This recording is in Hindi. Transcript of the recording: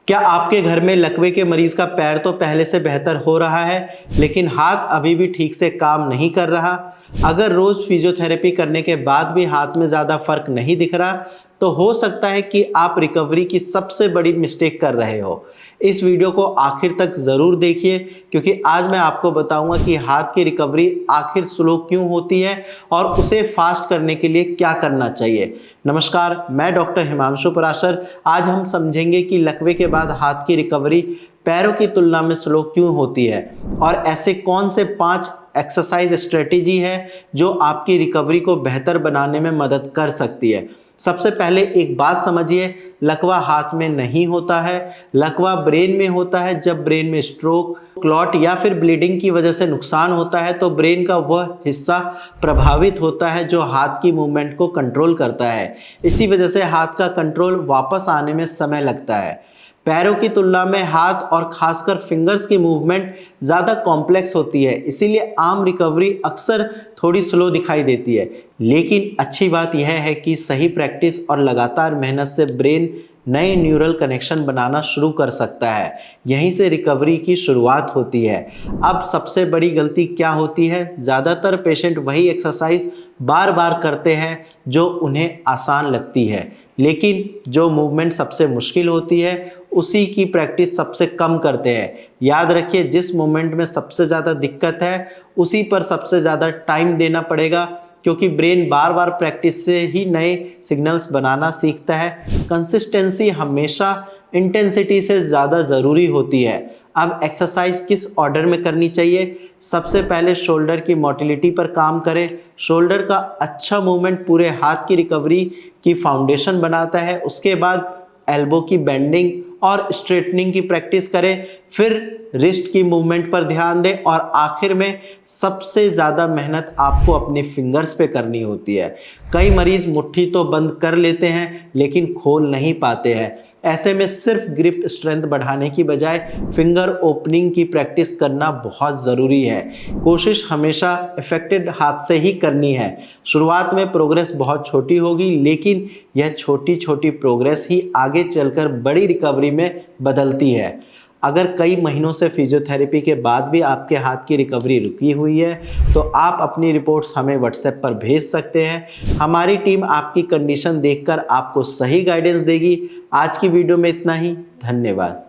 क्या आपके घर में लकवे के मरीज का पैर तो पहले से बेहतर हो रहा है, लेकिन हाथ अभी भी ठीक से काम नहीं कर रहा? अगर रोज फिजियोथेरेपी करने के बाद भी हाथ में ज़्यादा फर्क नहीं दिख रहा, तो हो सकता है कि आप रिकवरी की सबसे बड़ी मिस्टेक कर रहे हो। इस वीडियो को आखिर तक ज़रूर देखिए, क्योंकि आज मैं आपको बताऊंगा कि हाथ की रिकवरी आखिर स्लो क्यों होती है और उसे फास्ट करने के लिए क्या करना चाहिए। नमस्कार, मैं डॉक्टर हिमांशु पराशर। आज हम समझेंगे कि लकवे के बाद हाथ की रिकवरी पैरों की तुलना में स्लो क्यों होती है और ऐसे कौन से 5 एक्सरसाइज स्ट्रेटेजी है जो आपकी रिकवरी को बेहतर बनाने में मदद कर सकती है। सबसे पहले एक बात समझिए, लकवा हाथ में नहीं होता है, लकवा ब्रेन में होता है। जब ब्रेन में स्ट्रोक, क्लॉट या फिर ब्लीडिंग की वजह से नुकसान होता है तो ब्रेन का वह हिस्सा प्रभावित होता है जो हाथ की मूवमेंट को कंट्रोल करता है। इसी वजह से हाथ का कंट्रोल वापस आने में समय लगता है। पैरों की तुलना में हाथ और खासकर फिंगर्स की मूवमेंट ज़्यादा कॉम्प्लेक्स होती है, इसीलिए आम रिकवरी अक्सर थोड़ी स्लो दिखाई देती है। लेकिन अच्छी बात यह है कि सही प्रैक्टिस और लगातार मेहनत से ब्रेन नए न्यूरल कनेक्शन बनाना शुरू कर सकता है। यहीं से रिकवरी की शुरुआत होती है। अब सबसे बड़ी गलती क्या होती है? ज़्यादातर पेशेंट वही एक्सरसाइज बार बार करते हैं जो उन्हें आसान लगती है, लेकिन जो मूवमेंट सबसे मुश्किल होती है उसी की प्रैक्टिस सबसे कम करते हैं। याद रखिए, जिस मूवमेंट में सबसे ज़्यादा दिक्कत है उसी पर सबसे ज़्यादा टाइम देना पड़ेगा, क्योंकि ब्रेन बार बार प्रैक्टिस से ही नए सिग्नल्स बनाना सीखता है। कंसिस्टेंसी हमेशा इंटेंसिटी से ज़्यादा ज़रूरी होती है। अब एक्सरसाइज किस ऑर्डर में करनी चाहिए? सबसे पहले शोल्डर की मोटिलिटी पर काम करें। शोल्डर का अच्छा मूवमेंट पूरे हाथ की रिकवरी की फाउंडेशन बनाता है। उसके बाद एल्बो की बेंडिंग और स्ट्रेटनिंग की प्रैक्टिस करें, फिर रिस्ट की मूवमेंट पर ध्यान दें और आखिर में सबसे ज़्यादा मेहनत आपको अपने फिंगर्स पे करनी होती है। कई मरीज मुट्ठी तो बंद कर लेते हैं लेकिन खोल नहीं पाते हैं। ऐसे में सिर्फ ग्रिप स्ट्रेंथ बढ़ाने की बजाय फिंगर ओपनिंग की प्रैक्टिस करना बहुत ज़रूरी है। कोशिश हमेशा इफेक्टेड हाथ से ही करनी है। शुरुआत में प्रोग्रेस बहुत छोटी होगी, लेकिन यह छोटी छोटी प्रोग्रेस ही आगे चलकर बड़ी रिकवरी में बदलती है। अगर कई महीनों से फिजियोथेरेपी के बाद भी आपके हाथ की रिकवरी रुकी हुई है तो आप अपनी रिपोर्ट्स हमें व्हाट्सएप पर भेज सकते हैं। हमारी टीम आपकी कंडीशन देखकर आपको सही गाइडेंस देगी। आज की वीडियो में इतना ही। धन्यवाद।